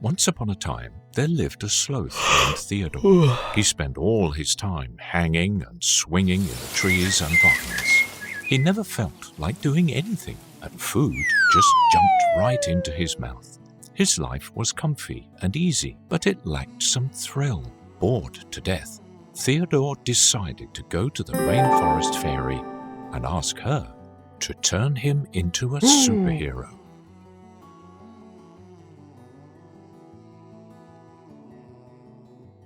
Once upon a time, there lived a sloth named Theodore. He spent all his time hanging and swinging in the trees and vines. He never felt like doing anything, and food just jumped right into his mouth. His life was comfy and easy, but it lacked some thrill. Bored to death, Theodore decided to go to the rainforest fairy and ask her to turn him into a superhero.